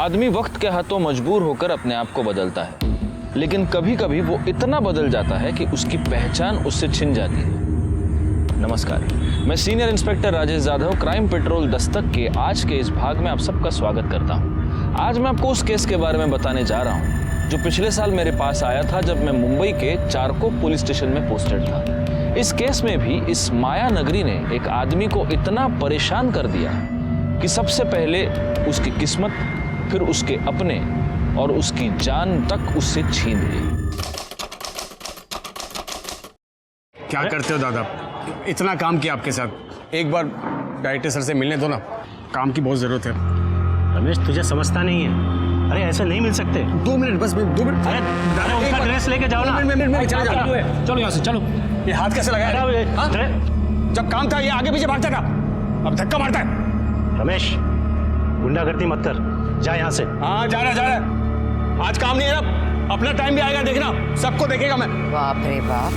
आदमी वक्त के हाथों मजबूर होकर अपने आप को बदलता है, लेकिन कभी कभी वो इतना बदल जाता है कि उसकी पहचान उससे छिन जाती है। नमस्कार, मैं senior inspector Rajesh Jadhav crime petrol Dastak के आज के इस भाग में आप सबका स्वागत करता हूँ। आज मैं आपको उस केस के बारे में बताने जा रहा हूँ जो पिछले साल मेरे पास आया था जब मैं मुंबई के चारकोप पुलिस स्टेशन में पोस्टेड था। इस केस में भी इस माया नगरी ने एक आदमी को इतना परेशान कर दिया कि सबसे पहले उसकी किस्मत, फिर उसके अपने और उसकी जान तक उससे छीन ली। क्या करते हो दादा? इतना काम किया आपके साथ, एक बार डायरेक्टर सर से मिलने दो ना, काम की बहुत जरूरत है। रमेश, तुझे समझता नहीं है। अरे ऐसे नहीं मिल सकते। 2 मिनट बस, 2 मिनट। अरे दादा, उसका ड्रेस लेके जाओ ना। चले जाओ। चलो यहाँ से, चलो। ये हाथ कैसे लगाया? हाँ? जब काम था ये आगे पीछे भागता था, अब धक्का मारता है। रमेश, गुंडागर्दी मत कर, जा यहाँ से। हाँ, जा रहा। आज काम नहीं है ना, अपना टाइम भी आएगा, देखना, सबको देखेगा मैं। बाप रे बाप,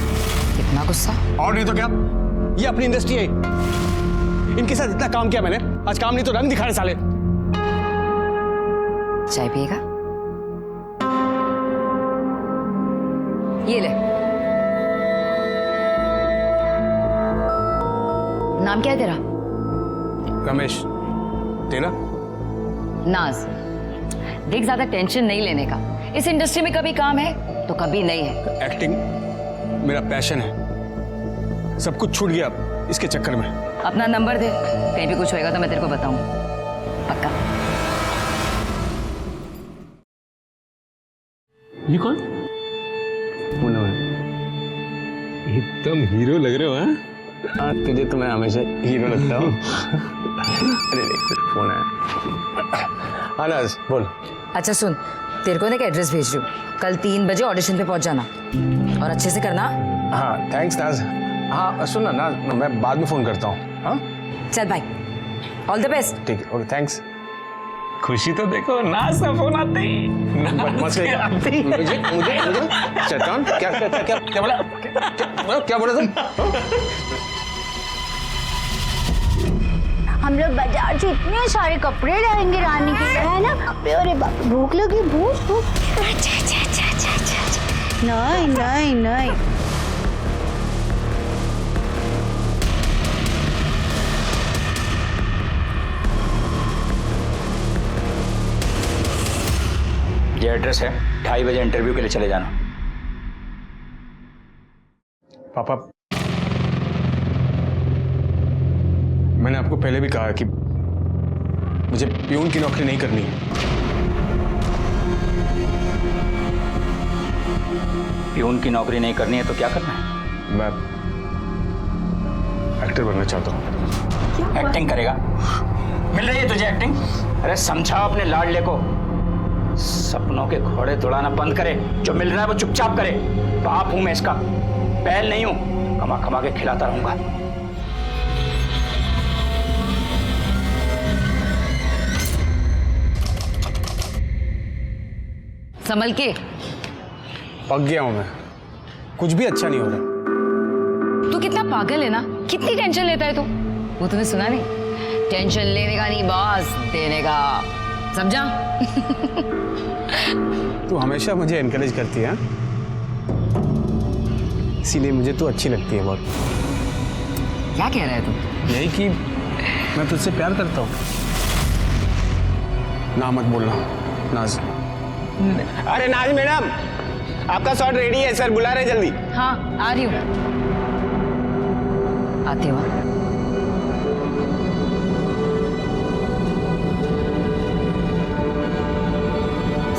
कितना गुस्सा। और नहीं तो क्या, ये अपनी इंडस्ट्री है, इनके साथ इतना काम किया मैंने, आज काम नहीं तो रंग दिखा रहे साले। चाय पिएगा? ये ले। नाम क्या है तेरा? रमेश। तेरा? नाज। देख, ज्यादा टेंशन नहीं लेने का। इस इंडस्ट्री में कभी काम है तो कभी नहीं है। एक्टिंग मेरा पैशन है, सब कुछ छूट गया इसके चक्कर में। अपना नंबर दे, कहीं भी कुछ होएगा तो मैं तेरे को बताऊं। पक्का? ये कौन? एकदम हीरो लग रहे हो। हाँ, तुझे तो मैं हमेशा हीरो लगता हूँ। अरे देख, फोन आया। अनाज बोल। अच्छा सुन, तेरे को ना एक एड्रेस भेज रही हूँ, कल 3 बजे ऑडिशन पे पहुंच जाना और अच्छे से करना। हाँ थैंक्स नाज। हाँ सुन ना नाज, मैं बाद में फोन करता हूँ। हाँ चल भाई, ऑल द बेस्ट। ठीक है, ओके थैंक्स। खुशी तो देखो, नाज का फोन आते ही मुझे शैतान, क्या बोला तुम? हम लोग बाजार से इतने सारे कपड़े लाएंगे रानी के लिए, है ना? अरे बाप, भूख लगी, भूख। नहीं। ये एड्रेस है, 2:30 बजे इंटरव्यू के लिए चले जाना। पापा, मैंने आपको पहले भी कहा कि मुझे प्यून की नौकरी नहीं करनी है। प्यून की नौकरी नहीं करनी है तो क्या करना है? मैं एक्टर बनना चाहता हूँ। एक्टिंग करेगा? मिल रही है तुझे एक्टिंग? अरे समझाओ अपने लाडले को, सपनों के घोड़े दौड़ाना बंद करे, जो मिल रहा है वो चुपचाप करे। बाप हूं मैं इसका, बैल नहीं हूं, कमा कमा के खिलाता रहूंगा। संभल के। पक गया हूं मैं, कुछ भी अच्छा नहीं हो रहा। तू कितना पागल है ना, कितनी टेंशन लेता है तू। वो तूने सुना नहीं, टेंशन लेने का नहीं बॉस देने का, समझा? तू हमेशा मुझे एनकरेज करती है, इसीलिए मुझे तू अच्छी लगती है बहुत। क्या कह रहा है तू? यही कि मैं तुझसे प्यार करता हूँ। ना मत बोलना नाज। अरे नाज मैडम, आपका शॉट रेडी है, सर बुला रहे जल्दी। हाँ आ रही हूँ, आती हूँ।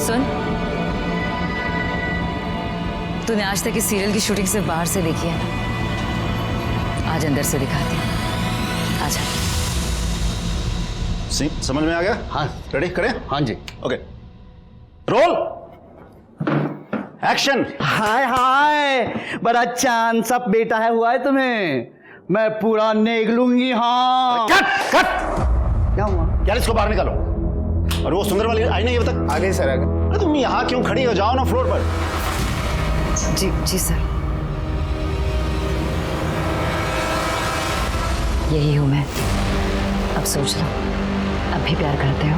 सुन, तूने आज तक इस सीरियल की शूटिंग सिर्फ बाहर से देखी है ना, आज अंदर से दिखाती हूँ। आजा। समझ में आ गया? हाँ रेडी करें? हाँ जी ओके, रोल एक्शन। हाय हाय, बड़ा चांद सा बेटा है हुआ है तुम्हें, मैं पूरा नेग लूंगी। हाँ कट कट। क्या हुआ? यार इसको बाहर निकालो। और वो सुंदर वाली आई नहीं अभी तक? आ गई सर, आ गई। अरे तुम यहाँ क्यों खड़ी हो, जाओ ना फ्लोर पर। जी सर, यही हूं मैं। अब सोच लो, अब भी प्यार करते हो?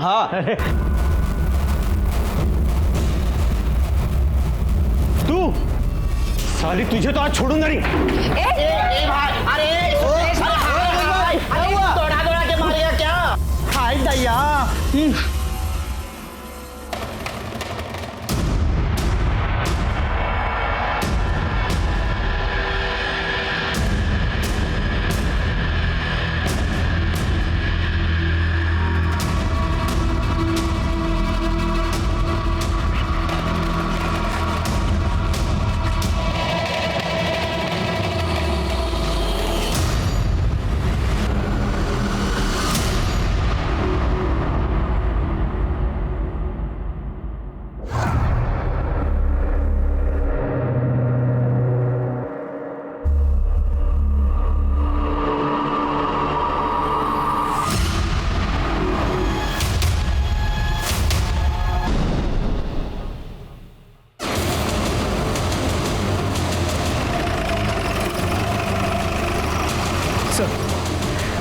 हाँ तू साली, तुझे तो आज छोड़ूंगा नहीं। दौड़ा दौड़ा के मारेगा क्या? हाय दैया।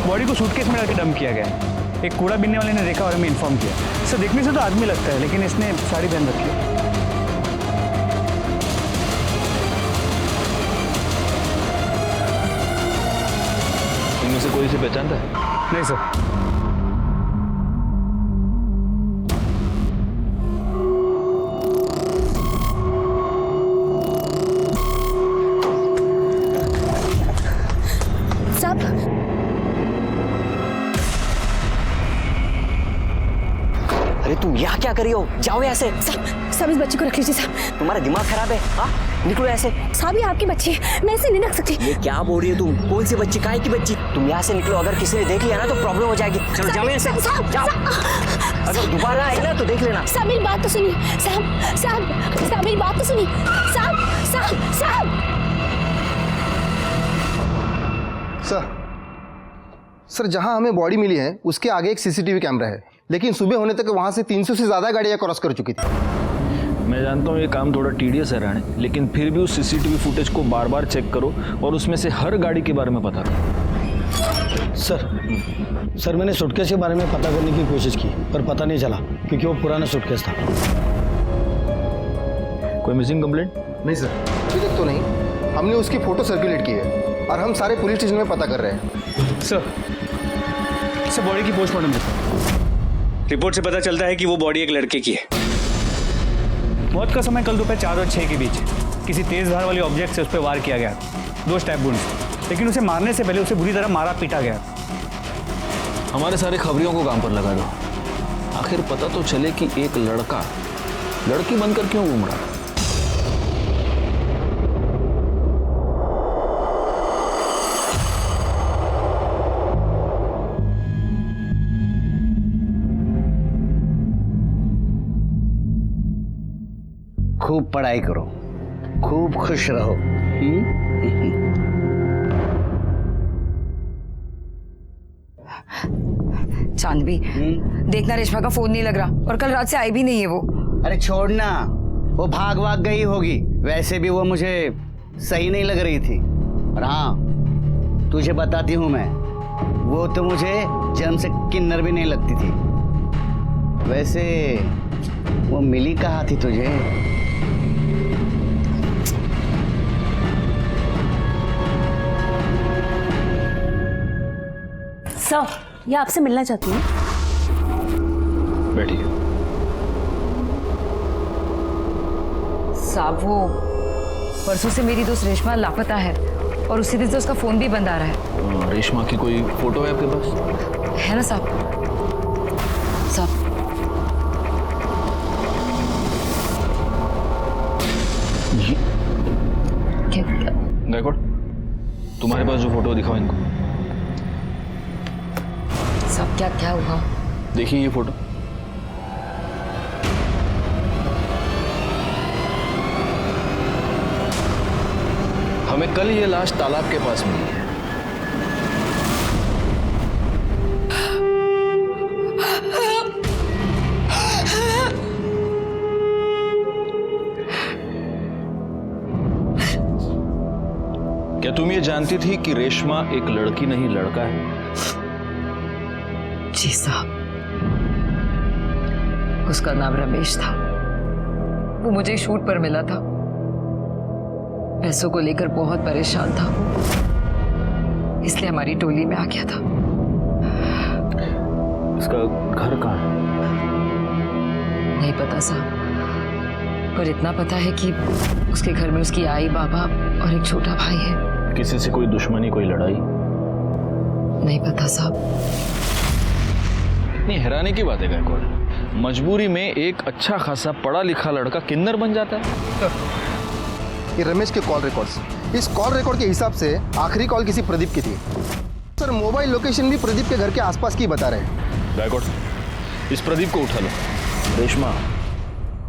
बॉडी को सूटकेस में डाल के डंप किया गया है। एक कूड़ा बीनने वाले ने देखा और हमें इन्फॉर्म किया। सर देखने से तो आदमी लगता है, लेकिन इसने साड़ी पहन रखी है। इनमें से कोई से पहचानता है? नहीं सर। अरे तुम यहाँ क्या करी हो? जाओ यहाँ से। साहब इस बच्चे को रख लीजिए साहब। तुम्हारा दिमाग खराब है? हाँ निकलो ऐसे। साहब ये आपकी बच्ची है, मैं इसे नहीं रख सकती। ये क्या बोल रही हो तुम? कौन सी बच्ची? काहे की बच्ची? तुम यहाँ से निकलो, अगर किसी ने देख लिया ना तो प्रॉब्लम हो जाएगी। चलो जाओ यहाँ से। जाओ। अगर दोबारा आए ना तो देख लेना। साहब मेरी बात तो सुनिए। साहब साहब साहब मेरी बात तो सुनिए। साहब साहब साहब सर जहां हमें बॉडी मिली है उसके आगे एक सीसीटीवी कैमरा है, लेकिन सुबह होने तक वहां से 300 से ज्यादा गाड़ियां क्रॉस कर चुकी थी। मैं जानता हूँ ये काम थोड़ा टीडियस है राणे, लेकिन फिर भी उस सीसीटीवी फुटेज को बार बार चेक करो और उसमें से हर गाड़ी के बारे में पता करो। सर मैंने सूटकेस के बारे में पता करने की कोशिश की, पर पता नहीं चला क्योंकि वो पुराना सूटकेस था। कोई मिसिंग कंप्लेंट? नहीं सर, अभी तक तो नहीं। हमने उसकी फोटो सर्कुलेट की है और हम सारे पुलिस स्टेशन में पता कर रहे हैं। सर बॉडी की पोस्टमार्टम रिपोर्ट से पता चलता है कि वो बॉडी एक लड़के की है। मौत का समय कल दोपहर 4 और 6 के बीच किसी तेज धार वाली ऑब्जेक्ट से उस पर वार किया गया, 2 स्टैब वुंड्स, लेकिन उसे मारने से पहले उसे बुरी तरह मारा पीटा गया। हमारे सारे खबरियों को काम पर लगा दो, आखिर पता तो चले कि एक लड़का लड़की बनकर क्यों घूम रहा है। खूब पढ़ाई करो, खूब खुश रहो। चांदबी, देखना रेशमा का फोन नहीं लग रहा और कल रात से आई भी नहीं है वो। अरे छोड़ना, वो भाग गई होगी। वैसे भी वो मुझे सही नहीं लग रही थी। और हाँ तुझे बताती हूँ मैं, वो तो मुझे जन्म से किन्नर भी नहीं लगती थी। वैसे वो मिली कहाँ थी तुझे? सर ये आपसे मिलना चाहती हूँ। बैठिए। साहब वो परसों से मेरी दोस्त रेशमा लापता है और उसी दिन से उसका फोन भी बंद आ रहा है। रेशमा की कोई फोटो है आपके पास? है ना साहब? साहब क्या गायकवाड़, तुम्हारे पास जो फोटो दिखाओ इनको। साहब क्या क्या हुआ? देखिए ये फोटो। हमें कल ये लाश तालाब के पास मिली है। क्या तुम ये जानती थी कि रेशमा एक लड़की नहीं लड़का है? जी साहब। उसका नाम रमेश था। वो मुझे शूट पर मिला था। पैसों को लेकर बहुत परेशान था वो, इसलिए हमारी टोली में आ गया था। इसका घर कहाँ है? नहीं पता साहब, पर इतना पता है कि उसके घर में उसकी आई, बाबा और एक छोटा भाई है। किसी से कोई दुश्मनी, कोई लड़ाई? नहीं पता साहब। इतनी हैरानी की बात है गायकवाड़, मजबूरी में एक अच्छा खासा पढ़ा लिखा लड़का किन्नर बन जाता है। ये रमेश के कॉल रिकॉर्ड्स, इस कॉल रिकॉर्ड के हिसाब से आखिरी कॉल किसी प्रदीप की थी सर। मोबाइल लोकेशन भी प्रदीप के घर के आसपास की बता रहे हैं। गायकवाड़, इस प्रदीप को उठा लो।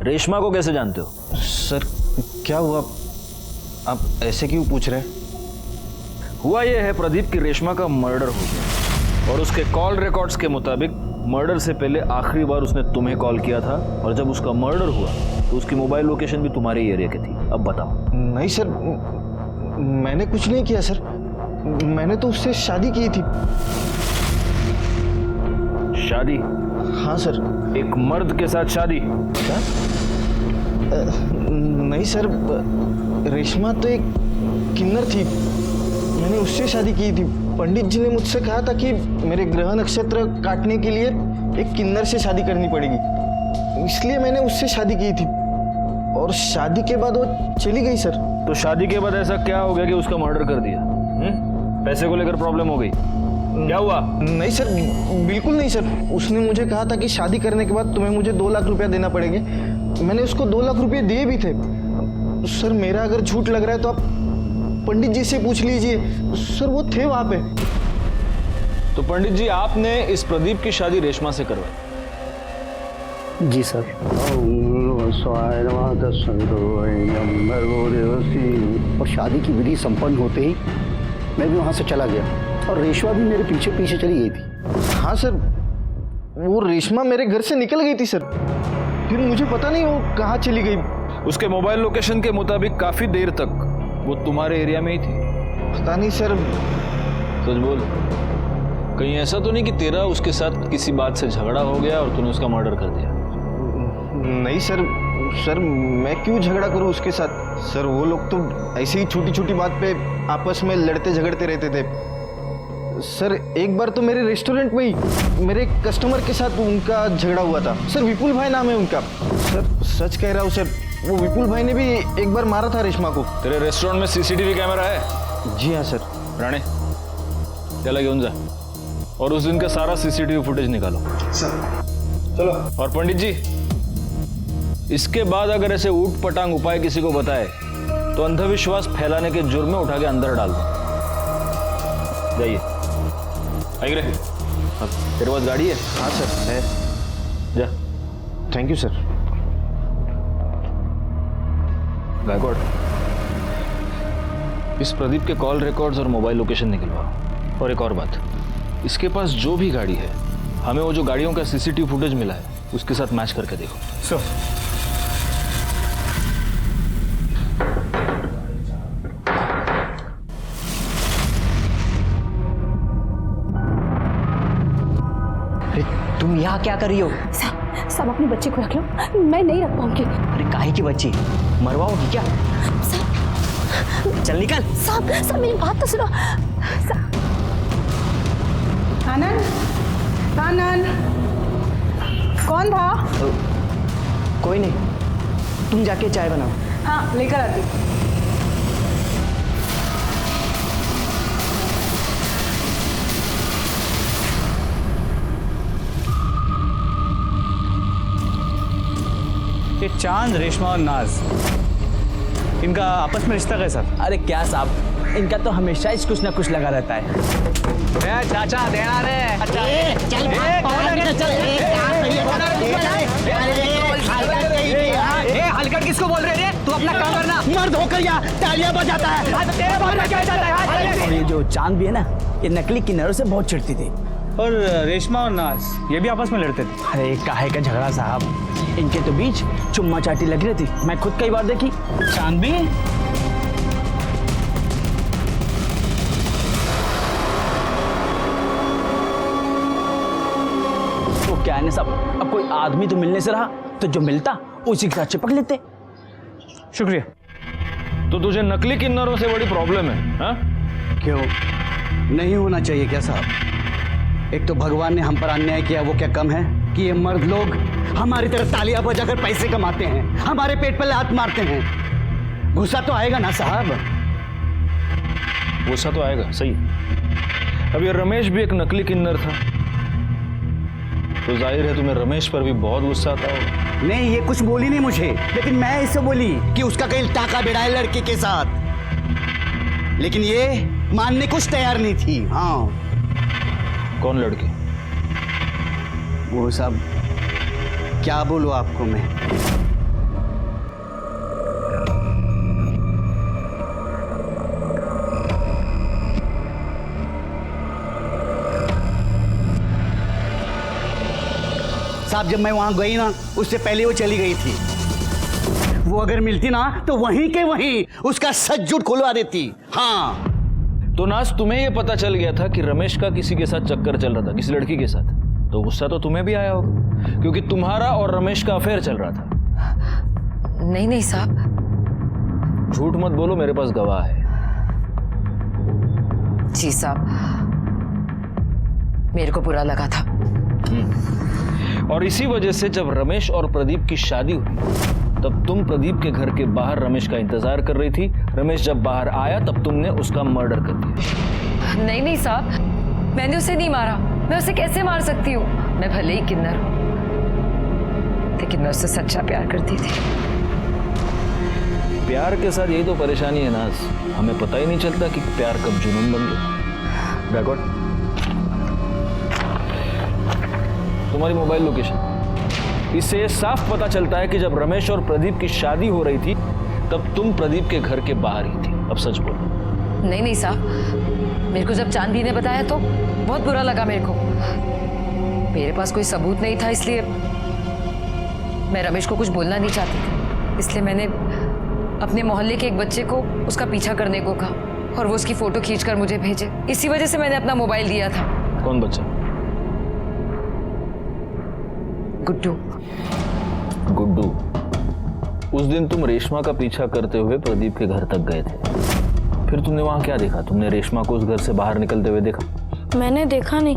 रेशमा को कैसे जानते हो? सर क्या हुआ, आप ऐसे क्यों पूछ रहे हैं? हुआ यह है प्रदीप की रेशमा का मर्डर हो गया, और उसके कॉल रिकॉर्ड्स के मुताबिक मर्डर से पहले आखिरी बार उसने तुम्हें कॉल किया था, और जब उसका मर्डर हुआ तो उसकी मोबाइल लोकेशन भी तुम्हारे एरिया की थी। अब बताओ। नहीं सर, मैंने कुछ नहीं किया सर, मैंने तो उससे शादी की थी। शादी? हाँ सर। एक मर्द के साथ शादी? क्या? नहीं सर, रेशमा तो एक किन्नर थी, मैंने उससे शादी की थी। पंडित जी ने मुझसे कहा था कि मेरे ग्रह नक्षत्र काटने के लिए एक किन्नर से शादी करनी पड़ेगी, इसलिए मैंने उससे शादी की थी, और शादी के बाद वो चली गई सर। तो शादी के बाद ऐसा क्या हो गया कि उसका मर्डर कर दिया? पैसे को लेकर प्रॉब्लम हो गई? क्या हुआ? नहीं सर, बिल्कुल नहीं सर। उसने मुझे कहा था कि शादी करने के बाद तुम्हें मुझे 2 लाख रुपया देना पड़ेंगे। मैंने उसको 2 लाख रुपये दिए भी थे सर। मेरा अगर झूठ लग रहा है तो आप पंडित जी से पूछ लीजिए सर, वो थे वहां पे। तो पंडित जी, आपने इस प्रदीप की शादी रेशमा से करवाई? जी सर। और शादी की विधि संपन्न होते ही मैं भी वहाँ से चला गया, और रेशमा भी मेरे पीछे पीछे चली गई थी। हाँ सर, वो रेशमा मेरे घर से निकल गई थी सर, फिर मुझे पता नहीं वो कहाँ चली गई। उसके मोबाइल लोकेशन के मुताबिक काफी देर तक वो तुम्हारे एरिया में ही थी। पता नहीं सर। सच बोल, कहीं ऐसा तो नहीं कि तेरा उसके साथ किसी बात से झगड़ा हो गया और तूने उसका मर्डर कर दिया? नहीं सर, सर मैं क्यों झगड़ा करूं उसके साथ? सर वो लोग तो ऐसे ही छोटी छोटी बात पे आपस में लड़ते झगड़ते रहते थे सर। एक बार तो मेरे रेस्टोरेंट में ही मेरे कस्टमर के साथ उनका झगड़ा हुआ था सर। विपुल भाई नाम है उनका सर। सच कह रहा हूँ सर, वो विपुल भाई ने भी एक बार मारा था रेशमा को। तेरे रेस्टोरेंट में सीसीटीवी कैमरा है? जी हाँ सर। राणे, चला घेऊन जा और उस दिन का सारा सीसीटीवी फुटेज निकालो। सर चलो। और पंडित जी, इसके बाद अगर ऐसे ऊट पटांग उपाय किसी को बताए तो अंधविश्वास फैलाने के जुर्म में उठा के अंदर डाल दो। जाइए। आई रे, अब तेरे पास गाड़ी है? हाँ सर है। जा। Thank you sir. गायकवाड़, इस प्रदीप के कॉल रिकॉर्ड्स और मोबाइल लोकेशन निकलवाओ। और एक और बात, इसके पास जो भी गाड़ी है, हमें वो जो गाड़ियों का सीसीटीवी फुटेज मिला है उसके साथ मैच करके देखो। सर, तुम यहाँ क्या कर रही हो? सब अपने बच्चे को रख लो, मैं नहीं रख पाऊंगी। अरे काहे की बच्ची, मरवाओगी क्या? चल निकल। सब मेरी बात तो सुनो। आनंद, आनंद, कौन था? कोई नहीं, तुम जाके चाय बनाओ। हाँ, लेकर आती। ये चांद, रेशमा और नाज, इनका आपस में रिश्ता कैसा? अरे क्या साहब, इनका तो हमेशा ही कुछ ना कुछ लगा रहता है। चाचा देना रे। हलकट किसको बोल रहे रे? तू अपना काम करना। मर्द होकर या तालियां बजाता है। और ये जो चांद भी है ना, ये नकली किन्नरों से बहुत चिढ़ती थी। और रेशमा और नाज, ये भी आपस में लड़ते थे? अरे काहे का झगड़ा साहब, इनके तो बीच चुम्मा चाटी लग रही थी, मैं खुद कई बार देखी। चांद भी? तो क्या है ना साहब, अब कोई आदमी तो मिलने से रहा तो जो मिलता उसी के साथ चिपक लेते। शुक्रिया। तो तुझे नकली किन्नरों से बड़ी प्रॉब्लम है हाँ? क्यों नहीं होना चाहिए क्या साहब? एक तो भगवान ने हम पर अन्याय किया, वो क्या कम है कि ये मर्द लोग हमारी तरह तालियां बजाकर पैसे कमाते हैं, हमारे पेट पर लात मारते हैं। गुस्सा तो आएगा ना साहब? गुस्सा तो आएगा, सही। अब ये रमेश भी एक नकली किन्नर था, तो जाहिर है तुम्हें रमेश पर भी बहुत गुस्सा आता होगा। नहीं, ये कुछ बोली नहीं मुझे, लेकिन मैं इससे बोली कि उसका कहीं टाका भिड़ा है लड़के के साथ, लेकिन ये मानने कुछ तैयार नहीं थी। हाँ। कौन लड़की? वो सब क्या बोलूं आपको मैं। साहब जब मैं वहां गई ना, उससे पहले वो चली गई थी। वो अगर मिलती ना तो वहीं के वहीं उसका सच झूठ खुलवा देती। हाँ। तो नाज तुम्हें यह पता चल गया था कि रमेश का किसी के साथ चक्कर चल रहा था, किसी लड़की के साथ, तो गुस्सा तो तुम्हें भी आया होगा, क्योंकि तुम्हारा और रमेश का अफेयर चल रहा था। नहीं नहीं साहब। झूठ मत बोलो, मेरे पास गवाह है। जी साहब, मेरे को बुरा लगा था। और इसी वजह से जब रमेश और प्रदीप की शादी हुई तब तुम प्रदीप के घर के बाहर रमेश का इंतजार कर रही थी। रमेश जब बाहर आया तब तुमने उसका मर्डर कर दिया। नहीं नहीं साहब, मैंने उसे नहीं मारा। मैं उसे कैसे मार सकती हूँ? मैं भले ही किन्नर हूँ, लेकिन मैं उससे सच्चा प्यार करती थी। प्यार के साथ यही तो परेशानी है नाज, हमें पता ही नहीं चलता कि प्यार कब जुनून बन गया। बैकवर्ड, तुम्हारी मोबाइल लोकेशन, इससे ये साफ पता चलता है कि जब रमेश और प्रदीप की शादी हो रही थी तब तुम प्रदीप के घर के बाहर ही थी। अब सच बोलो। नहीं नहीं साहब, मेरे को जब चांदी ने बताया तो बहुत बुरा लगा मेरे को। मेरे पास कोई सबूत नहीं था, इसलिए मैं रमेश को कुछ बोलना नहीं चाहती थी। इसलिए मैंने अपने मोहल्ले के एक बच्चे को उसका पीछा करने को कहा और वो उसकी फोटो खींचकर मुझे भेजे। इसी वजह से मैंने अपना मोबाइल दिया था। कौन बच्चा? गुड्डू। गुड्डू। उस दिन तुम रेशमा का पीछा करते हुए प्रदीप के घर तक गए थे, फिर तुमने वहां क्या देखा? तुमने रेशमा को उस घर से बाहर निकलते हुए देखा? मैंने देखा नहीं,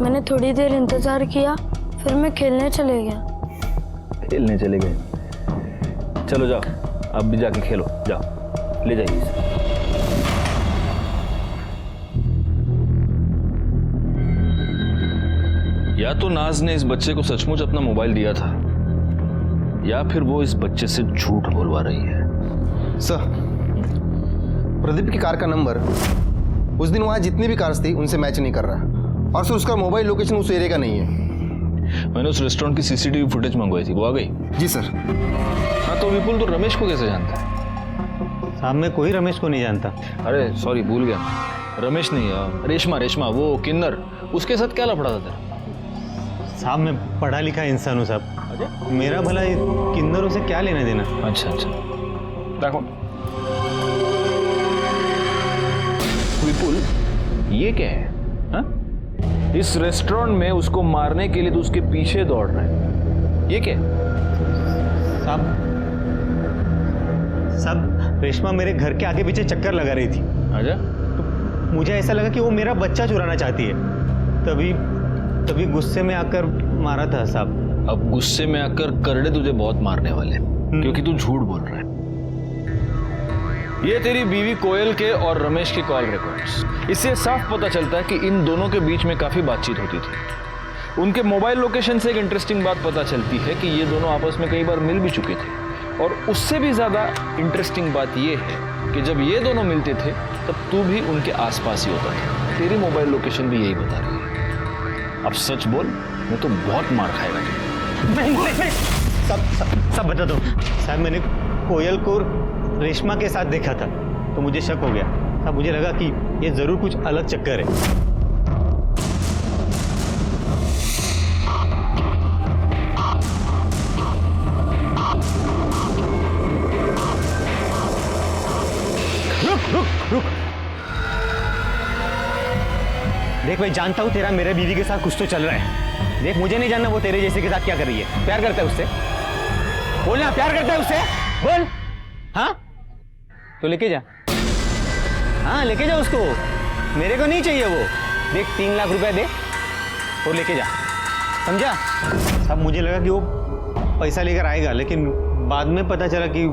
मैंने थोड़ी देर इंतजार किया, फिर मैं खेलने चले गया। खेलने चले गए? चलो जाओ, अब भी जाके खेलो, जाओ, ले जाइए इसे। या तो नाज ने इस बच्चे को सचमुच अपना मोबाइल दिया था, या फिर वो इस बच्चे से झूठ बोलवा रही है। सर, प्रदीप की कार का नंबर उस दिन वहां जितनी भी कार्स थी उनसे मैच नहीं कर रहा, और सर उसका मोबाइल लोकेशन उस एरिया का नहीं है। मैंने उस रेस्टोरेंट की सीसीटीवी फुटेज मंगवाई थी, वो आ गई? जी सर। हाँ, तो विपुल तो रमेश को कैसे जानता है? साहब मैं कोई रमेश को नहीं जानता। अरे सॉरी, भूल गया, रमेश नहीं, रेशमा। रेशमा वो किन्नर, उसके साथ क्या लफड़ा था तेरा? साहब मैं पढ़ा लिखा इंसान हूँ साहब, मेरा भला किन्नरों से क्या लेना देना। अच्छा अच्छा, देखो विपुल, ये क्या है हा? इस रेस्टोरेंट में उसको मारने के लिए तो उसके पीछे दौड़ रहा है, ये क्या है? साहब रेशमा मेरे घर के आगे पीछे चक्कर लगा रही थी। अच्छा। तो मुझे ऐसा लगा कि वो मेरा बच्चा चुराना चाहती है, तभी गुस्से में आकर मारा था साहब। अब गुस्से में आकर करड़े तुझे बहुत मारने वाले, क्योंकि तू झूठ बोल रहा है। ये तेरी बीवी कोयल के और रमेश के कॉल रिकॉर्ड्स, इससे साफ पता चलता है कि इन दोनों के बीच में काफी बातचीत होती थी। उनके मोबाइल लोकेशन से एक इंटरेस्टिंग बात पता चलती है कि ये दोनों आपस में कई बार मिल भी चुके थे, और उससे भी ज्यादा इंटरेस्टिंग बात ये है कि जब ये दोनों मिलते थे तब तू भी उनके आसपास ही होता था। तेरी मोबाइल लोकेशन भी यही बता रही है। अब सच बोल, मैं तो बहुत मार खाएगा तू। सब बता दो साहब। मैंने कोयल को रेशमा के साथ देखा था तो मुझे शक हो गया। अब मुझे लगा कि ये जरूर कुछ अलग चक्कर है। रुक। देख मैं जानता हूं तेरा मेरे बीवी के साथ कुछ तो चल रहा है, देख मुझे नहीं जानना वो तेरे जैसे के साथ क्या कर रही है। प्यार करता है उससे? बोलना, प्यार करता है उससे? बोल। हाँ तो लेके जा, हाँ लेके जा उसको, मेरे को नहीं चाहिए वो। देख 3 लाख रुपए दे और लेके जा, समझा? अब मुझे लगा कि वो पैसा लेकर आएगा, लेकिन बाद में पता चला कि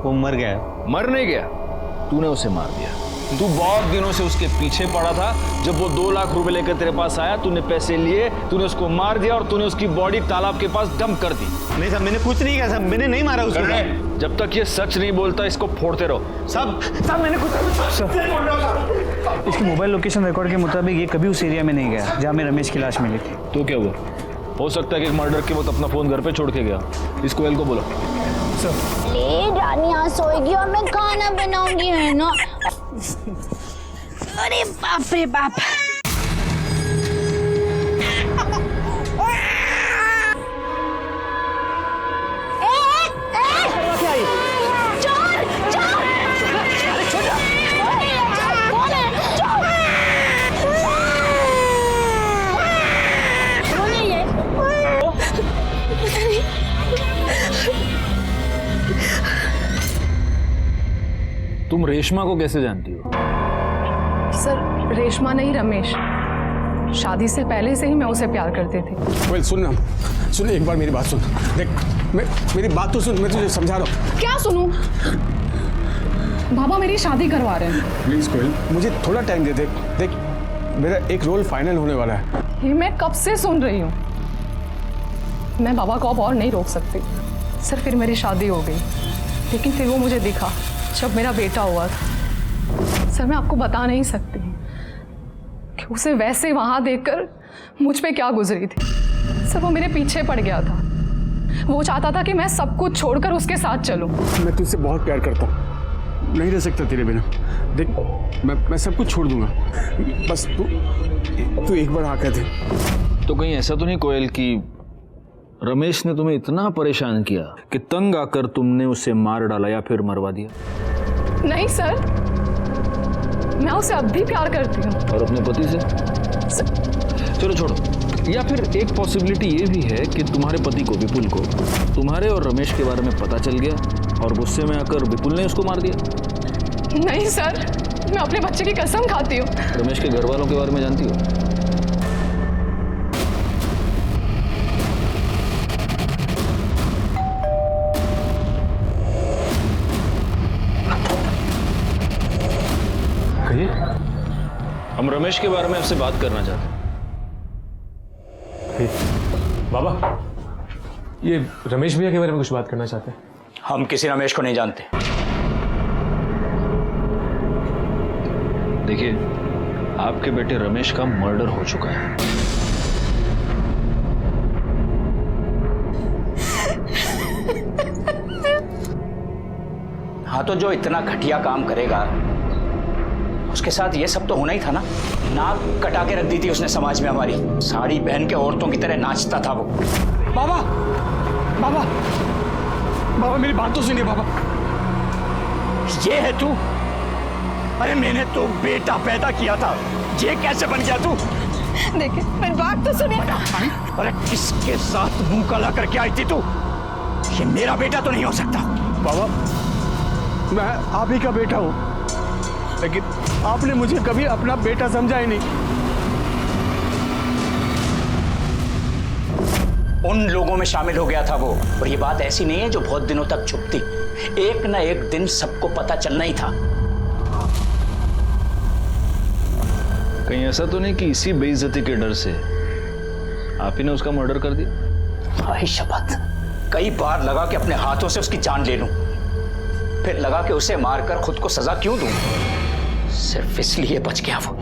वो मर गया है। मर नहीं गया, तूने उसे मार दिया। तू बहुत दिनों से उसके पीछे पड़ा था। जब वो 2 लाख रुपए लेकर तेरे पास आया, तूने पैसे लिए, तूने उसको मार दिया और तूने उसकी बॉडी तालाब के पास डंप कर दी। नहीं साहब, मैंने कुछ नहीं किया साहब, मैंने नहीं मारा उसको। जब तक ये सच नहीं बोलता, इसको फोड़ते रहो। साहब मैंने कुछ इसकी मोबाइल लोकेशन रिकॉर्ड के मुताबिक ये कभी उस एरिया में नहीं गया जहाँ में रमेश की लाश मिली थी। तो क्या हुआ? हो सकता है कि मर्डर के वक्त अपना फोन घर पे छोड़ के गया। इस कोयल को बोलो। रानी यहाँ सोएगी और मैं खाना बनाऊंगी, है ना? अरे बाप रे बाप। तुम रेशमा को कैसे जानती हो? सर रेशमा नहीं, रमेश। शादी से पहले से ही मैं उसे प्यार करती थी। कोयल सुन ना, सुन एक बार मेरी बात सुन। देख मेरी बात तो सुन, मैं तुझे समझा रहा हूँ। क्या सुनूं? बाबा मेरी शादी करवा रहे हैं। प्लीज कोयल मुझे थोड़ा टाइम दे दे। देख मेरा एक रोल फाइनल होने वाला है। ये मैं कब से सुन रही हूँ। मैं बाबा को अब और नहीं रोक सकती। सर फिर मेरी शादी हो गई, लेकिन फिर वो मुझे दिखा जब मेरा बेटा हुआ था। सर मैं आपको बता नहीं सकती कि उसे वैसे वहां देखकर मुझ पे क्या गुजरी थी। सर वो मेरे पीछे पड़ गया था। वो चाहता था कि मैं सब कुछ छोड़कर उसके साथ चलूं। मैं तुझसे बहुत प्यार करता हूँ, नहीं रह सकता तेरे बिना। देख मैं सब कुछ छोड़ दूंगा, बस तू एक बार हाँ कह दे। तो कहीं ऐसा तो नहीं कोयल कि रमेश ने तुम्हें इतना परेशान किया कि तंग आकर तुमने उसे मार डाला या फिर मरवा दिया? नहीं सर, मैं उसे अब भी प्यार करती हूँ। और अपने पति से? चलो छोड़ो। या फिर एक पॉसिबिलिटी ये भी है कि तुम्हारे पति को, विपुल को, तुम्हारे और रमेश के बारे में पता चल गया और गुस्से में आकर विपुल ने उसको मार दिया। नहीं सर, मैं अपने बच्चे की कसम खाती हूँ। रमेश के घर वालों के बारे में जानती हो? हम रमेश के बारे में आपसे बात करना चाहते हैं। बाबा ये रमेश भैया के बारे में कुछ बात करना चाहते हैं। हम किसी रमेश को नहीं जानते। देखिए, आपके बेटे रमेश का मर्डर हो चुका है। हाँ तो जो इतना घटिया काम करेगा उसके साथ ये सब तो होना ही था ना। नाक कटा के रख दी थी उसने समाज में हमारी। साड़ी पहन के औरतों की तरह नाचता था वो। बाबा बाबा बाबा मेरी बात तो सुनिए बाबा। ये है तू? अरे मैंने तो बेटा पैदा किया था, ये कैसे बन गया तू? देखिए मेरी बात तो सुनिए। अरे किसके साथ मुंह काला करके आई थी तू? ये मेरा बेटा तो नहीं हो सकता। बाबा मैं आप ही का बेटा हूं, लेकिन आपने मुझे कभी अपना बेटा समझा ही नहीं। उन लोगों में शामिल हो गया था वो, और ये बात ऐसी नहीं है जो बहुत दिनों तक छुपती। एक ना एक दिन सबको पता चलना ही था। कहीं ऐसा तो नहीं कि इसी बेइज्जती के डर से आप ही ने उसका मर्डर कर दिया? भाई शपथ, कई बार लगा कि अपने हाथों से उसकी जान ले लूं, फिर लगा कि उसे मारकर खुद को सजा क्यों दूं। सिर्फ इसलिए बच गया वो।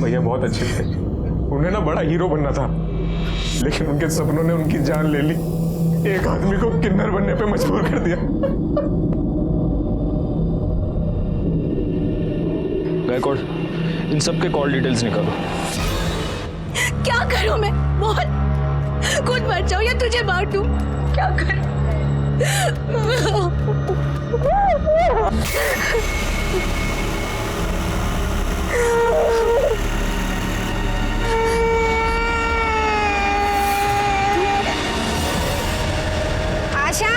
भैया बहुत अच्छे थे, उन्हें ना बड़ा हीरो बनना था, लेकिन उनके सपनों ने उनकी जान ले ली। एक आदमी को किन्नर बनने पे मजबूर कर दिया। गायकवाड़, इन सब के कॉल डिटेल्स निकालो। क्या करूं मैं? बोल, खुद मर जाऊं या तुझे मार दूं? क्या करूं? आशा,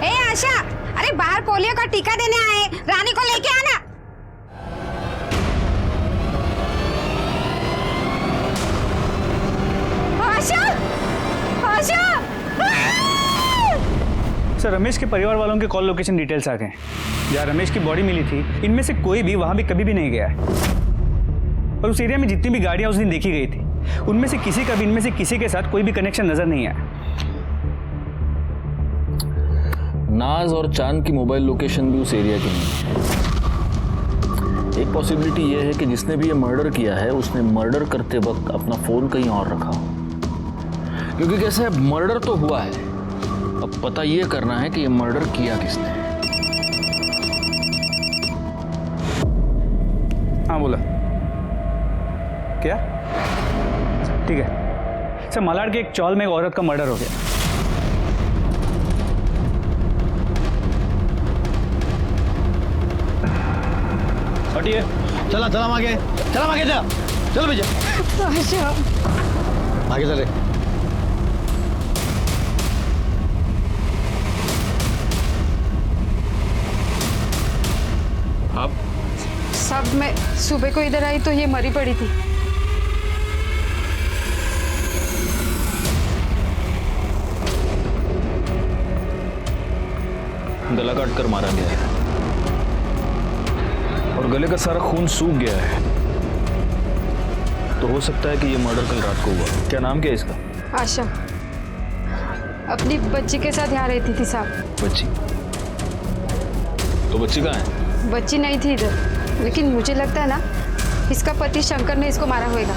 ए आशा, अरे बाहर पोलियो का टीका देने आए, रानी को लेके आना। आशा, आशा। सर रमेश के परिवार वालों के कॉल लोकेशन डिटेल्स आ गए। जहाँ रमेश की बॉडी मिली थी इनमें से कोई भी वहां भी कभी भी नहीं गया है। और उस एरिया में जितनी भी गाड़ियां उस दिन देखी गई थी उनमें से किसी का भी इनमें से किसी के साथ कोई भी कनेक्शन नजर नहीं आया। नाज और चांद की मोबाइल लोकेशन भी उस एरिया की नहीं है। एक पॉसिबिलिटी ये है कि जिसने भी ये मर्डर किया है उसने मर्डर करते वक्त अपना फोन कहीं और रखा हो, क्योंकि कैसे है, मर्डर तो हुआ है, अब पता ये करना है कि ये मर्डर किया किसने। हाँ बोला क्या? ठीक है सर, मालाड के एक चौल में एक औरत का मर्डर हो गया। हटिए, चला चला आगे, चला आगे, जा चल भैया, आगे चले। आप सब मैं सुबह को इधर आई तो ये मरी पड़ी थी। गला काट कर मारा गया है और गले का सारा खून सूख गया है, तो हो सकता है कि ये मर्डर कल रात को हुआ। क्या नाम क्या है इसका? आशा, अपनी बच्ची के साथ यहाँ रहती थी साहब। बच्ची? तो बच्ची कहाँ है? बच्ची नहीं थी इधर, लेकिन मुझे लगता है ना इसका पति शंकर ने इसको मारा होगा।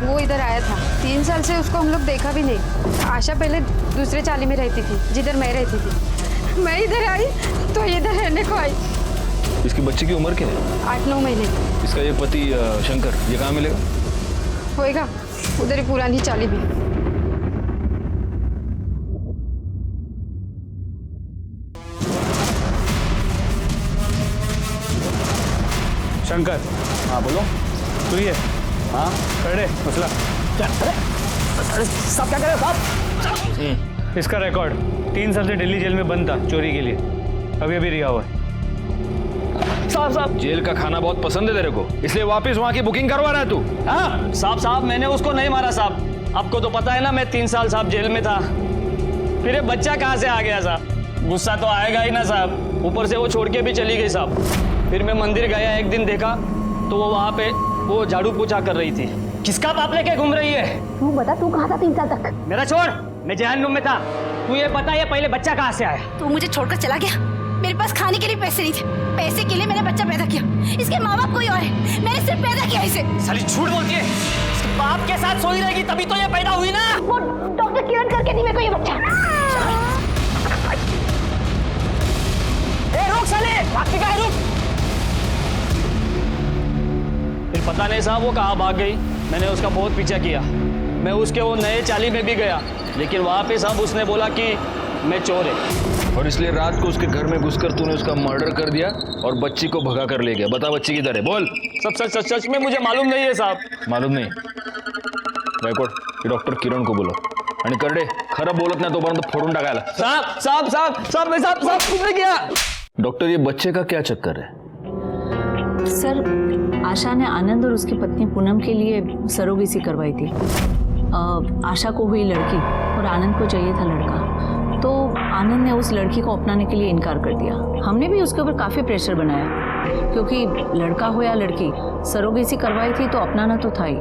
वो इधर आया था, 3 साल से उसको हम लोग देखा भी नहीं। आशा पहले दूसरे चाली में रहती थी जिधर मैं रहती थी। मैं इधर आई तो इधर रहने को आई। इसकी बच्ची की उम्र क्या है? 8-9 महीने। इसका ये पति शंकर ये कहाँ मिलेगा? होएगा उधर ही पुरानी चाली भी। शंकर। हाँ बोलो। तू ही है? हाँ खड़े मसला। अरे साहब क्या कर रहे हो साहब? इसका रिकॉर्ड 3 साल से दिल्ली जेल में बंद था चोरी के लिए, अभी अभी रिहा हुआ है। साहब जेल का खाना बहुत पसंद है तेरे को, इसलिए वापस वहाँ की बुकिंग करवा रहा है तू? हाँ साहब मैंने उसको नहीं मारा साहब। आपको तो पता है ना मैं 3 साल साहब जेल में था। फिर ये बच्चा कहाँ से आ गया साहब? गुस्सा तो आएगा ही ना साहब। ऊपर से वो छोड़ के भी चली गई साहब। फिर मैं मंदिर गया, एक दिन देखा तो वो वहाँ पे वो झाड़ू पोछा कर रही थी। किसका बाप लेके घूम रही है? तू बता, तू कहाँ था 3 साल तक? मेरा छोड़, मैं जहन्नुम में था। तू ये बता ये पहले बच्चा कहाँ से आया? तू मुझे छोड़कर चला गया। मेरे पास खाने के लिए पैसे नहीं थे, पैसे के लिए मैंने बच्चा पैदा किया। इसके माँ बाप कोई और है, मैंने सिर्फ पैदा किया इसे। साली झूठ बोलती है। इसके बाप के साथ सोई रहेगी तभी तो ये पैदा हुई ना। वो डॉक्टर किरण करके दी मेरे को ये बच्चा। ए रुक साले, भागती कहाँ है? रुक। फिर पता नहीं साहब वो कहाँ भाग गई। मैंने उसका बहुत पीछा किया। मैं उसके वो नए चाली में भी गया, लेकिन वहाँ पे साहब उसने बोला कि मैं चोर है, और इसलिए रात को उसके घर में घुसकर तूने उसका मर्डर कर दिया और बच्ची को भगा कर ले गया। बता बच्ची किधर है? बोल। सब सच सच में मुझे मालूम नहीं है साहब। मालूम नहीं? गायकवाड डॉक्टर किरण को बोलो आणि करडे खरं बोलत नाही तोपर्यंत फोडून टाकायला। साहब मैं कुछ नहीं किया। डॉक्टर ये बच्चे का क्या चक्कर है? सर आशा ने आनंद और उसकी पत्नी पूनम के लिए सरोगेसी करवाई थी। आशा को हुई लड़की और आनंद को चाहिए था लड़का, तो आनंद ने उस लड़की को अपनाने के लिए इनकार कर दिया। हमने भी उसके ऊपर काफ़ी प्रेशर बनाया, क्योंकि लड़का हो या लड़की सरोगेसी करवाई थी तो अपनाना तो था ही।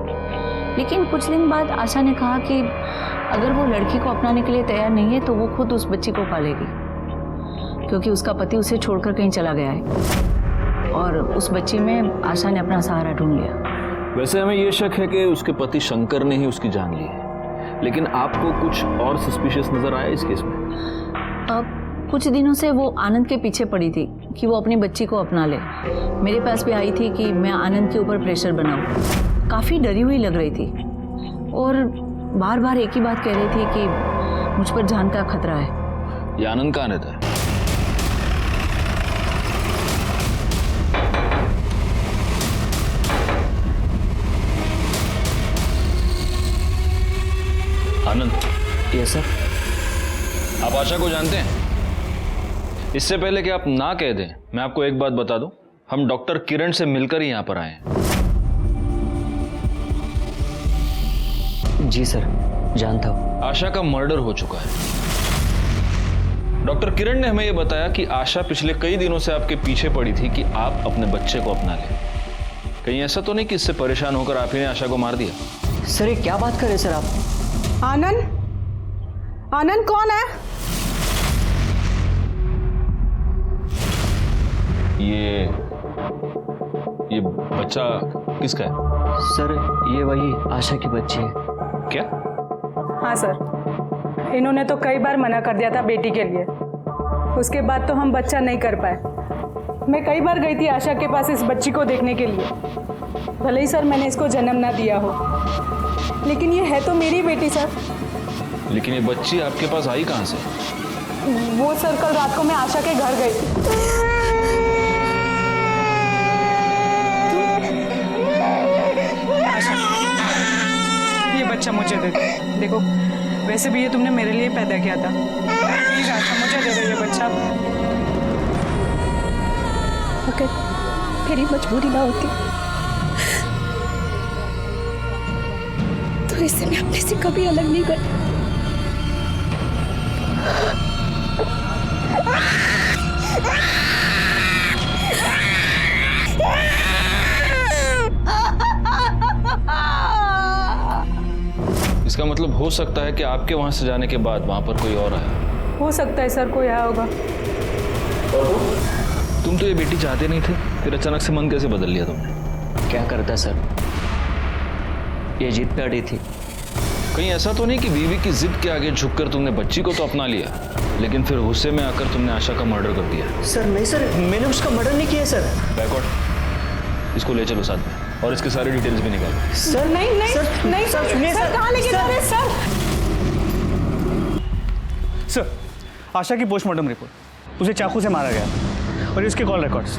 लेकिन कुछ दिन बाद आशा ने कहा कि अगर वो लड़की को अपनाने के लिए तैयार नहीं है तो वो खुद उस बच्ची को पालेगी, क्योंकि उसका पति उसे छोड़कर कहीं चला गया है। और उस बच्ची में आशा ने अपना सहारा ढूंढ लिया। वैसे हमें ये शक है कि उसके पति शंकर ने ही उसकी जान ली है, लेकिन आपको कुछ और सस्पिशियस नजर आया इस केस में? अब कुछ दिनों से वो आनंद के पीछे पड़ी थी कि वो अपनी बच्ची को अपना ले। मेरे पास भी आई थी कि मैं आनंद के ऊपर प्रेशर बनाऊं। काफ़ी डरी हुई लग रही थी और बार बार एक ही बात कह रही थी कि मुझ पर जान का खतरा है। ये आनंद कहाँ रहता है? आनंद? Yes sir. आप आशा को जानते हैं? इससे पहले कि आप ना कह दें, मैं आपको एक बात बता दूं, हम डॉक्टर किरण से मिलकर ही यहां पर आए हैं। जी सर, जानता हूं। आशा का मर्डर हो चुका है। डॉक्टर किरण ने हमें यह बताया कि आशा पिछले कई दिनों से आपके पीछे पड़ी थी कि आप अपने बच्चे को अपना लें। कहीं ऐसा तो नहीं कि इससे परेशान होकर आप ही ने आशा को मार दिया? सर ये क्या बात कर रहे सर आप? आनंद, आनंद कौन है? ये बच्चा किसका है? सर ये वही आशा की बच्ची है। क्या? हाँ सर, इन्होंने तो कई बार मना कर दिया था बेटी के लिए, उसके बाद तो हम बच्चा नहीं कर पाए। मैं कई बार गई थी आशा के पास इस बच्ची को देखने के लिए। भले ही सर मैंने इसको जन्म ना दिया हो, लेकिन ये है तो मेरी बेटी सर। लेकिन ये बच्ची आपके पास आई कहाँ से? वो सर कल रात को मैं आशा के घर गई थी। ये बच्चा मुझे दे दो। देखो वैसे भी ये तुमने मेरे लिए पैदा किया था। प्लीज आशा मुझे दे दो ये बच्चा। अगर मेरी मजबूरी ना होती तो इससे मैं अपने से कभी अलग नहीं करती। इसका मतलब हो सकता है कि आपके वहां से जाने के बाद वहां पर कोई और आया। हो सकता है सर कोई आया होगा। तुम तो ये बेटी चाहते नहीं थे, फिर अचानक से मन कैसे बदल लिया तुमने? क्या करता सर, ये जिद पे अड़ी थी। कहीं ऐसा तो नहीं कि बीवी की जिद के आगे झुककर तुमने बच्ची को तो अपना लिया, लेकिन फिर गुस्से में आकर तुमने आशा का मर्डर कर दिया? सर नहीं सर, मैंने उसका मर्डर नहीं किया सर। बैकआउट, इसको ले चलो साथ में और इसके सारी डिटेल्स भी निकालो। सर नहीं नहीं सर, नहीं सर, सुनिए सर, सर, कहाँ लेके जा रहे हैं सर? सर आशा की पोस्टमार्टम रिपोर्ट, उसे चाकू से मारा गया और इसके कॉल रिकॉर्ड्स।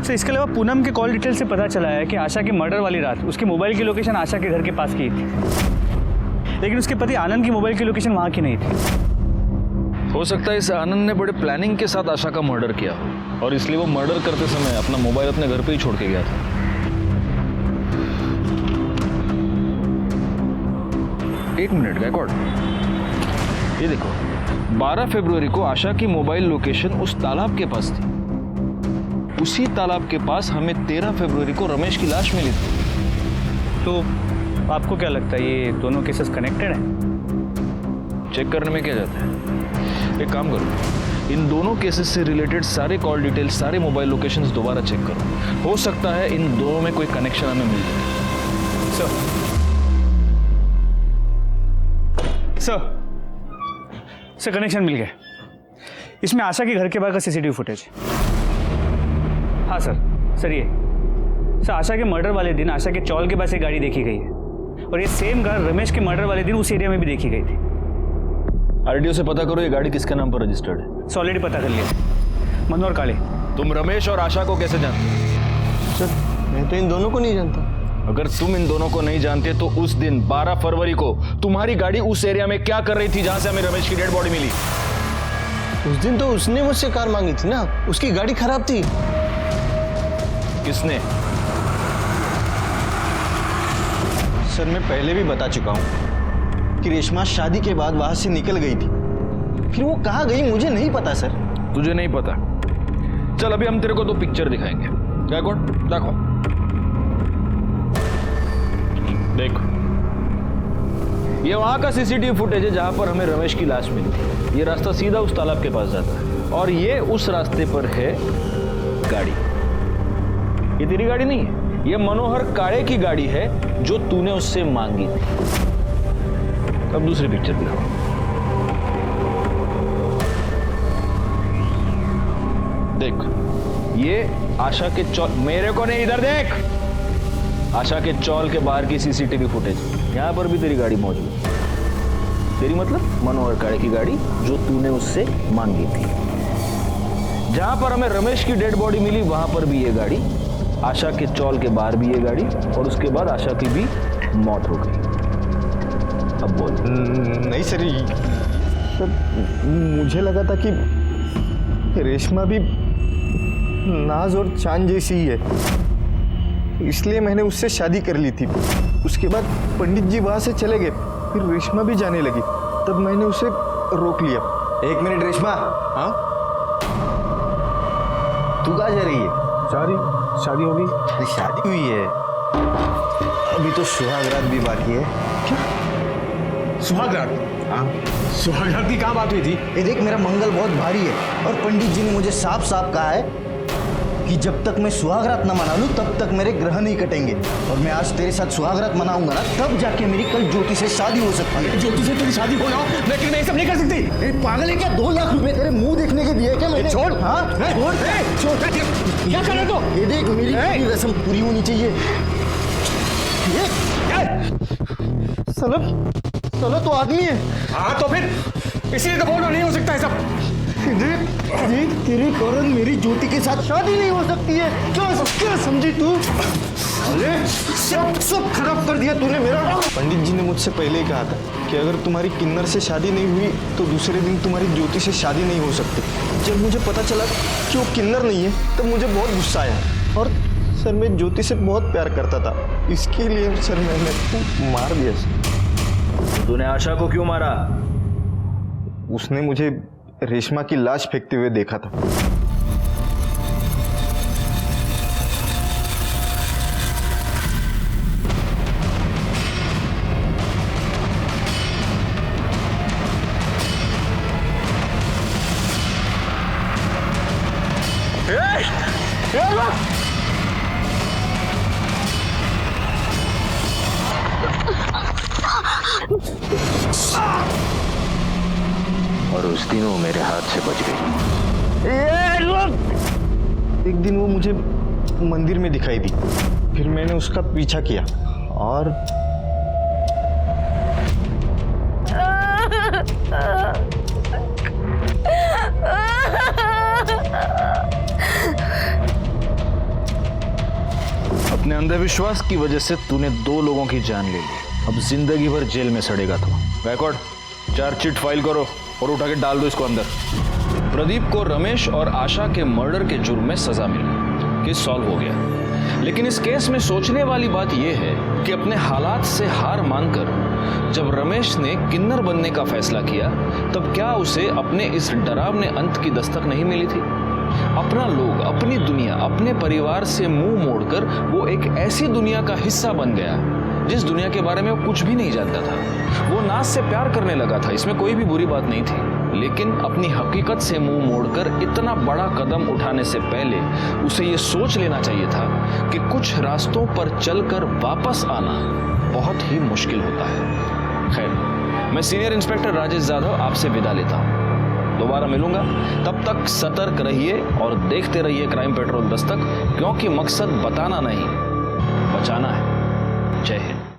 सर इसके अलावा पूनम के कॉल डिटेल से पता चला है कि आशा की मर्डर वाली रात उसके मोबाइल की लोकेशन आशा के घर के पास की थी, लेकिन उसके पति आनंद की मोबाइल की लोकेशन वहाँ की नहीं थी। हो सकता है इस आनंद ने बड़े प्लानिंग के साथ आशा का मर्डर किया और इसलिए वो मर्डर करते समय अपना मोबाइल अपने घर पे ही छोड़ के गया था। एक मिनट गायकवाड़, ये देखो 12 फरवरी को आशा की मोबाइल लोकेशन उस तालाब के पास थी। उसी तालाब के पास हमें 13 फरवरी को रमेश की लाश मिली थी। तो आपको क्या लगता है ये दोनों केसेस कनेक्टेड हैं? चेक करने में क्या जाता है, एक काम करो, इन दोनों केसेस से रिलेटेड सारे कॉल डिटेल्स, सारे मोबाइल लोकेशंस दोबारा चेक करो। हो सकता है इन दोनों में कोई कनेक्शन हमें मिल जाए। सर कनेक्शन मिल गया। इसमें आशा के घर के बाहर का सीसीटीवी फुटेज है। हाँ सर ये सर आशा के मर्डर वाले दिन आशा के चौल के पास एक गाड़ी देखी गई है और ये सेम कार रमेश के मर्डर वाले दिन उस एरिया में भी देखी गई थी। आरटीओ से पता करो ये गाड़ी किसके नाम पर रजिस्टर्ड है। ऑलरेडी पता कर लिया, मनोहर काले। तुम रमेश और आशा को कैसे जानते हो? सर मैं तो इन दोनों को नहीं जानता। अगर तुम इन दोनों को नहीं जानते तो उस दिन 12 फरवरी को तुम्हारी गाड़ी उस एरिया में क्या कर रही थी जहां से हमें रमेश की डेड बॉडी मिली? उस दिन तो उसने मुझसे कार मांगी थी ना, उसकी गाड़ी खराब थी। किसने? सर मैं पहले भी बता चुका हूं कि रेशमा शादी के बाद वहां से निकल गई थी, फिर वो कहाँ गई मुझे नहीं पता सर। तुझे नहीं पता? चल अभी हम तेरे को 2 पिक्चर दिखाएंगे। क्या कौन? देखो देखो, ये वहां का सीसीटीवी फुटेज है जहां पर हमें रमेश की लाश मिली थी। ये रास्ता सीधा उस तालाब के पास जाता है और ये उस रास्ते पर है गाड़ी। ये तेरी गाड़ी नहीं है, ये मनोहर काळे की गाड़ी है जो तूने उससे मांगी थी। अब दूसरी पिक्चर दिखाओ। देख, ये आशा के चौल, मेरे को नहीं, इधर देख, आशा के चौल के बाहर की सीसीटीवी फुटेज। यहां पर भी तेरी गाड़ी मौजूद है। तेरी मतलब मनोहर काळे की गाड़ी जो तूने उससे मांगी थी। जहां पर हमें रमेश की डेड बॉडी मिली वहां पर भी ये गाड़ी, आशा के चौल के बाहर भी ये गाड़ी, और उसके बाद आशा की भी मौत हो गई। अब बोल। नहीं सर मुझे लगा था कि रेशमा भी नाज और चांद जैसी ही है, इसलिए मैंने उससे शादी कर ली थी। उसके बाद पंडित जी वहां से चले गए, फिर रेशमा भी जाने लगी, तब मैंने उसे रोक लिया। एक मिनट रेशमा, हाँ तू कहाँ जा रही है? शादी होगी। अरे शादी हुई है, अभी तो सुहागरात भी बाकी है। सुहागरात? हाँ सुहागरात की कहाँ बात हुई थी? ये देख, मेरा मंगल बहुत भारी है और पंडित जी ने मुझे साफ साफ कहा है कि जब तक मैं सुहागरात न मना लूं तब तक मेरे ग्रह नहीं कटेंगे। और मैं आज तेरे साथ सुहागरात मनाऊंगा ना, तब जाके मेरी कल ज्योति से शादी हो सकती है। ज्योति से तेरी शादी हो ना, लेकिन मैं ये सब नहीं कर सकती। ए, पागल है क्या? 2 लाख रुपए तेरे मुंह देखने के दिए क्या मैंने? छोड़। हाँ छोड़। क्या कर रहे हो? ये देख, मेरी रस्म पूरी होनी चाहिए। साला तो आदमी है। हाँ तो फिर इसलिए तो बोल रहा नहीं हो सकता है सब। देख तेरे कारण मेरी ज्योति के साथ शादी नहीं हो सकती है। क्या समझी तू? अरे सब खराब कर दिया तूने मेरा। पंडित जी ने मुझसे पहले ही कहा था कि अगर तुम्हारी किन्नर से शादी नहीं हुई तो दूसरे दिन तुम्हारी ज्योति से शादी नहीं हो सकती। जब मुझे पता चला कि वो किन्नर नहीं है, तब मुझे बहुत गुस्सा आया। और सर, मैं ज्योति से बहुत प्यार करता था, इसके लिए सर मैंने उसको मार दिया। तूने आशा को क्यों मारा? उसने मुझे रेशमा की लाश फेंकते हुए देखा था। और उस दिन वो मेरे हाथ से बच गई। एक दिन वो मुझे मंदिर में दिखाई दी, फिर मैंने उसका पीछा किया और अपने अंधविश्वास की वजह से तूने 2 लोगों की जान ले ली। अब जिंदगी भर जेल में सड़ेगा तू। बैकवर्ड, चार्जशीट फाइल करो और उठा के डाल दो इसको अंदर। प्रदीप को रमेश और आशा के मर्डर के जुर्म में सजा मिल गई, केस सॉल्व हो गया। लेकिन इस केस में सोचने वाली बात यह है कि अपने हालात से हार मानकर जब रमेश ने किन्नर बनने का फैसला किया, तब क्या उसे अपने इस डरावने अंत की दस्तक नहीं मिली थी? अपना लोग, अपनी दुनिया, अपने परिवार से मुंह मोड़कर वो एक ऐसी दुनिया का हिस्सा बन गया जिस दुनिया के बारे में वो कुछ भी नहीं जानता था। वो नाज से प्यार करने लगा था, इसमें कोई भी बुरी बात नहीं थी, लेकिन अपनी हकीकत से मुंह मोड़कर इतना बड़ा कदम उठाने से पहले उसे ये सोच लेना चाहिए था कि कुछ रास्तों पर चलकर वापस आना बहुत ही मुश्किल होता है। खैर, मैं सीनियर इंस्पेक्टर राजेश जाधव आपसे विदा लेता हूँ। दोबारा मिलूंगा, तब तक सतर्क रहिए और देखते रहिए क्राइम पेट्रोल दस्तक, क्योंकि मकसद बताना नहीं, बचाना है। जय हिंद।